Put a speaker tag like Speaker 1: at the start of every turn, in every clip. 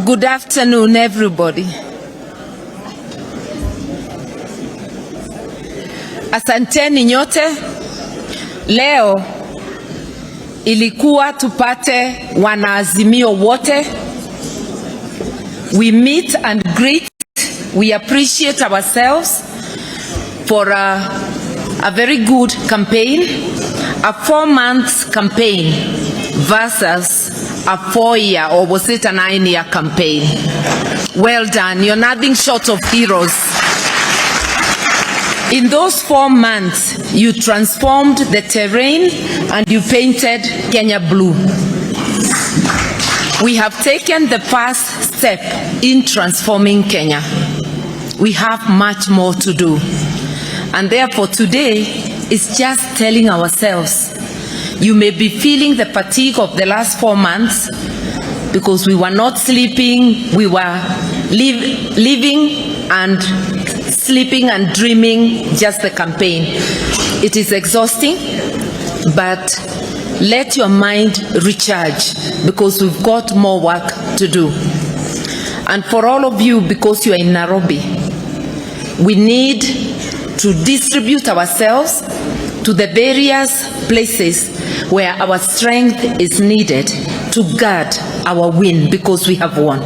Speaker 1: Good afternoon, everybody. Asanteni nyote. Leo ilikuwa tupate wanaazimio wote. We meet and greet. We appreciate ourselves for a very good campaign, a 4-month campaign versus a 4-year or was it a 9-year campaign. Well done. You're nothing short of heroes. In those 4 months, you transformed the terrain and you painted Kenya blue. We have taken the first step in transforming Kenya. We have much more to do. And therefore today is just telling ourselves, you may be feeling the fatigue of the last 4 months because we were not sleeping, we were living and sleeping and dreaming just the campaign. It is exhausting, but let your mind recharge because we've got more work to do. And for all of you, because you are in Nairobi, we need to distribute ourselves to the various places where our strength is needed to guard our win, because we have won.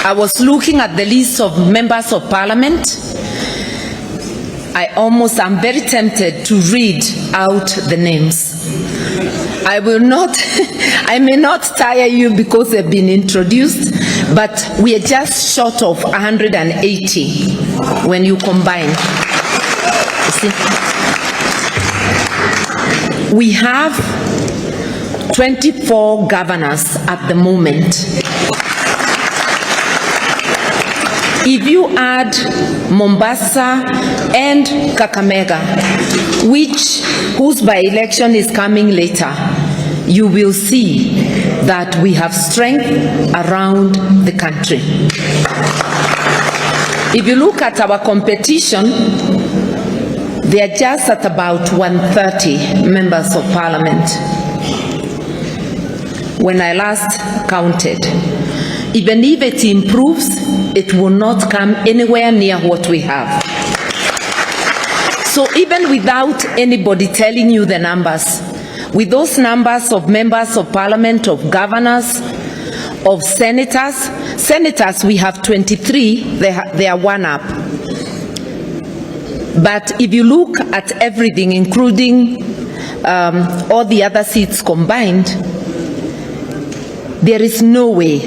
Speaker 1: I was looking at the list of members of parliament. I'm very tempted to read out the names. I will not, I may not tire you because they've been introduced, but we are just short of 180 when you combine. You see? We have 24 governors at the moment. If you add Mombasa and Kakamega, whose by-election is coming later, you will see that we have strength around the country. If you look at our competition, they are just at about 130 members of parliament. When I last counted, even if it improves, it will not come anywhere near what we have. So even without anybody telling you the numbers, with those numbers of members of parliament, of governors, of senators, we have 23, they are one up. But if you look at everything, including all the other seats combined, there is no way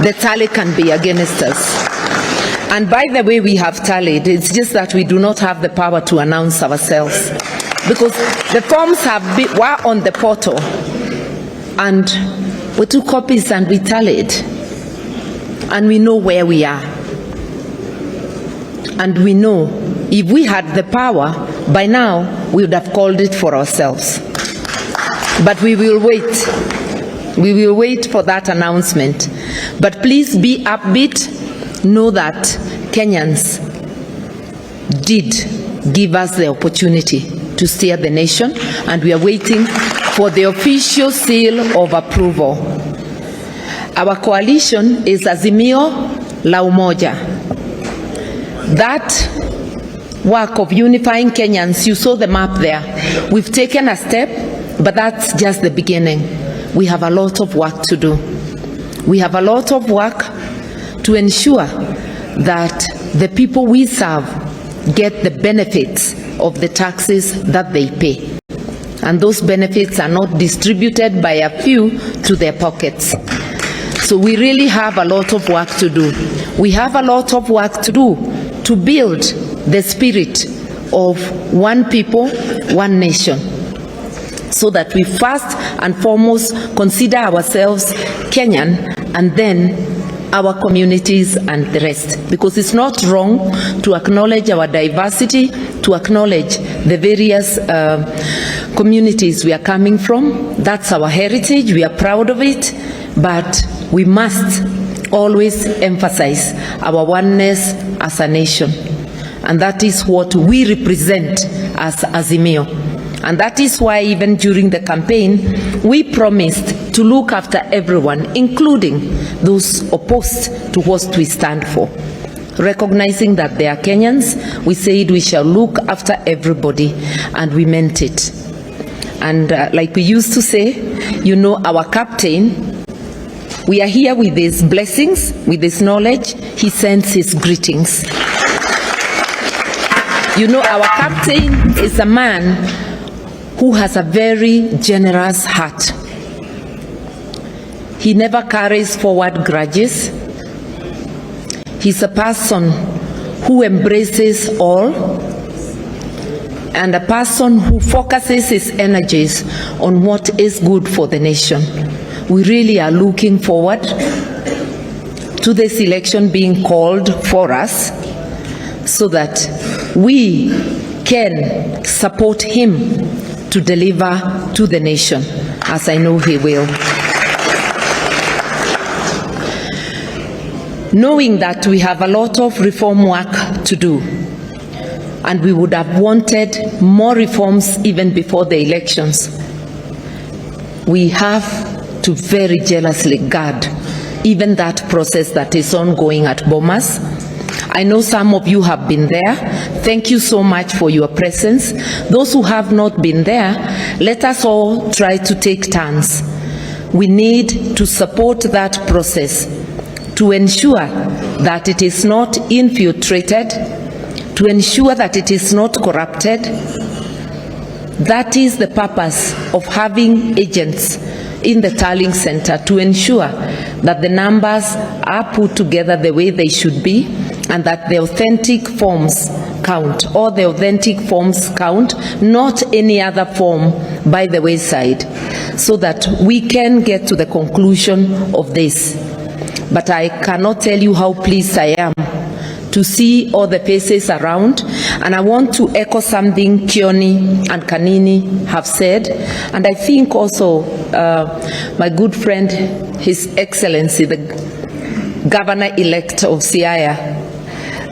Speaker 1: the tally can be against us. And by the way, we have tallied. It's just that we do not have the power to announce ourselves, because the forms were on the portal, and we took copies and we tallied, and we know where we are. And we know if we had the power, by now we would have called it for ourselves. But we will wait. We will wait for that announcement. But please be upbeat. Know that Kenyans did give us the opportunity to steer the nation, and we are waiting for the official seal of approval. Our coalition is Azimio la Umoja. That work of unifying Kenyans, you saw the map there. We've taken a step, but that's just the beginning. We have a lot of work to do. We have a lot of work to ensure that the people we serve get the benefits of the taxes that they pay. And those benefits are not distributed by a few to their pockets. So we really have a lot of work to do. We have a lot of work to do to build the spirit of one people, one nation, so that we first and foremost consider ourselves Kenyan, and then our communities and the rest. Because it's not wrong to acknowledge our diversity, to acknowledge the various communities we are coming from. That's our heritage, we are proud of it, but we must always emphasize our oneness as a nation. And that is what we represent as Azimio. And that is why even during the campaign, we promised to look after everyone, including those opposed to what we stand for. Recognizing that they are Kenyans, we said we shall look after everybody, and we meant it. And like we used to say, you know, our captain, we are here with his blessings, with his knowledge. He sends his greetings. You know, our captain is a man who has a very generous heart. He never carries forward grudges. He's a person who embraces all, and a person who focuses his energies on what is good for the nation. We really are looking forward to this election being called for us so that we can support him to deliver to the nation, as I know he will. Knowing that we have a lot of reform work to do, and we would have wanted more reforms even before the elections, we have to very jealously guard even that process that is ongoing at Bomas. I know some of you have been there. Thank you so much for your presence. Those who have not been there, let us all try to take turns. We need to support that process to ensure that it is not infiltrated, to ensure that it is not corrupted. That is the purpose of having agents in the tallying center, to ensure that the numbers are put together the way they should be, and that the authentic forms count, or the authentic forms count, not any other form by the wayside, so that we can get to the conclusion of this. But I cannot tell you how pleased I am to see all the faces around, and I want to echo something Kioni and Kanini have said, and I think also my good friend, His Excellency, the Governor-elect of Siaya,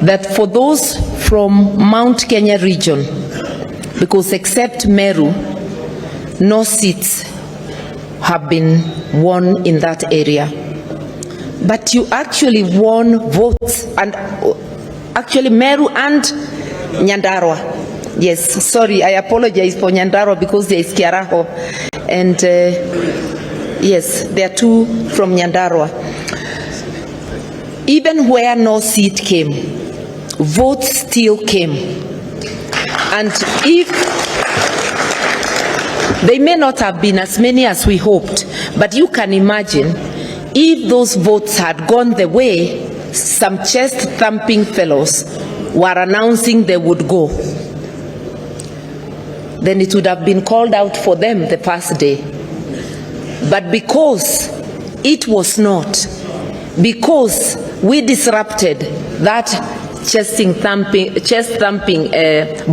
Speaker 1: that for those from Mount Kenya region, because except Meru, no seats have been won in that area. But you actually won votes, and actually Meru and Nyandarua. Yes, sorry, I apologize for Nyandarua because there is Kiaraho. And yes, there are two from Nyandarua. Even where no seat came, votes still came. And if they may not have been as many as we hoped, but you can imagine if those votes had gone the way some chest-thumping fellows were announcing they would go, then it would have been called out for them the first day. But because it was not, because we disrupted that chest-thumping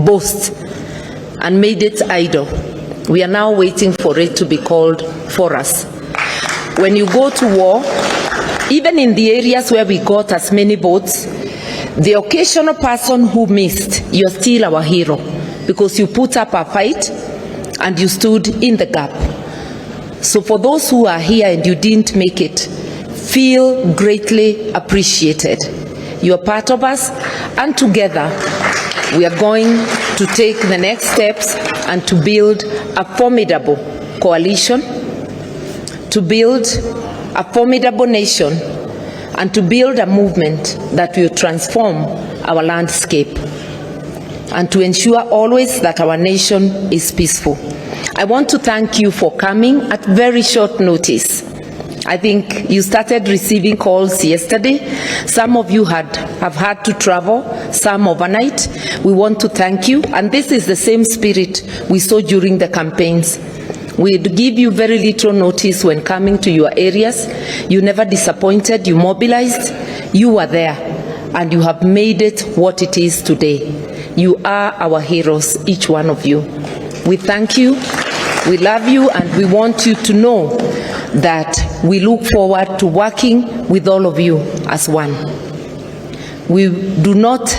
Speaker 1: boast and made it idle, we are now waiting for it to be called for us. When you go to war, even in the areas where we got as many votes, the occasional person who missed, you're still our hero, because you put up a fight and you stood in the gap. So for those who are here and you didn't make it, feel greatly appreciated. You are part of us, and together we are going to take the next steps and to build a formidable coalition, to build a formidable nation, and to build a movement that will transform our landscape, and to ensure always that our nation is peaceful. I want to thank you for coming at very short notice. I think you started receiving calls yesterday. Some of you have had to travel, some overnight. We want to thank you, and this is the same spirit we saw during the campaigns. We'd give you very little notice when coming to your areas. You never disappointed, you mobilized, you were there, and you have made it what it is today. You are our heroes, each one of you. We thank you, we love you, and we want you to know that we look forward to working with all of you as one. We do not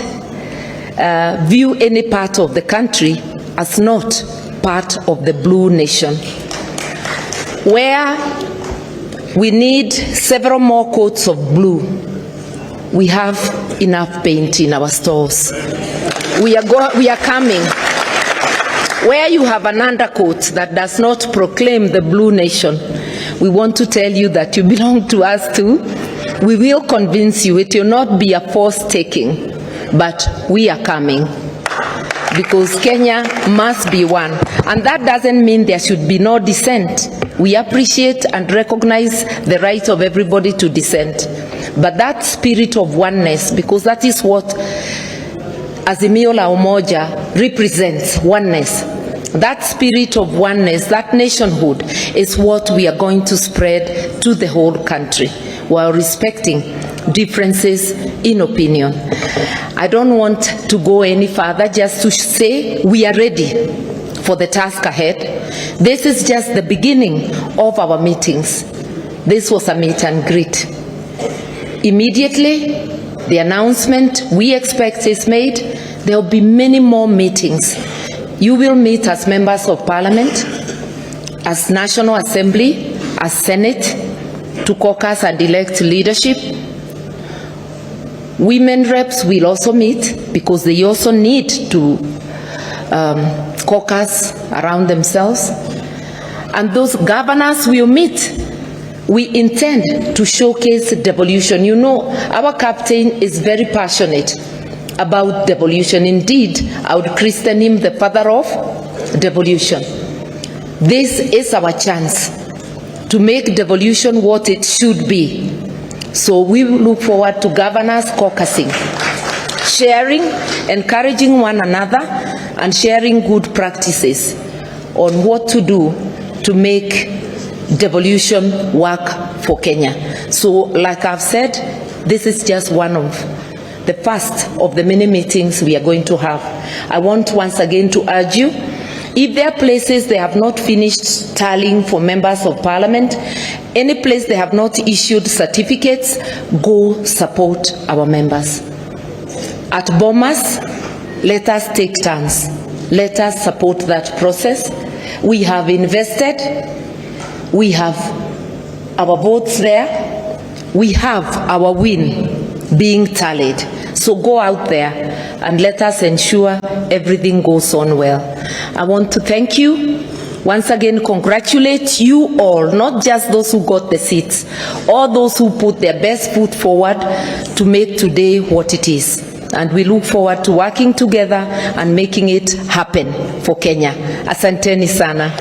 Speaker 1: view any part of the country as not part of the blue nation. Where We need several more coats of blue. We have enough paint in our stores. We are coming. Where you have an undercoat that does not proclaim the blue nation, we want to tell you that you belong to us too. We will convince you. It will not be a force taking, but we are coming. Because Kenya must be one. And that doesn't mean there should be no dissent. We appreciate and recognize the right of everybody to dissent. But that spirit of oneness, because that is what Azimio la Umoja represents, oneness. That spirit of oneness, that nationhood, is what we are going to spread to the whole country while respecting differences in opinion. I don't want to go any further, just to say we are ready for the task ahead. This is just the beginning of our meetings. This was a meet and greet. Immediately, the announcement we expect is made. There will be many more meetings. You will meet as members of parliament, as National Assembly, as Senate, to caucus and elect leadership. Women reps will also meet because they also need to caucus around themselves. And those governors will meet. We intend to showcase devolution. You know, our captain is very passionate about devolution. Indeed, I would christen him the father of devolution. This is our chance to make devolution what it should be. So we look forward to governors caucusing, sharing, encouraging one another, and sharing good practices on what to do to make devolution work for Kenya. So, like I've said, this is just one of the first of the many meetings we are going to have. I want once again to urge you, if there are places they have not finished tallying for members of parliament, any place they have not issued certificates, go support our members. At Bomas, let us take turns. Let us support that process. We have invested. We have our votes there. We have our win being tallied. So go out there and let us ensure everything goes on well. I want to thank you. Once again, congratulate you all, not just those who got the seats, all those who put their best foot forward to make today what it is. And we look forward to working together and making it happen for Kenya. Asanteni sana.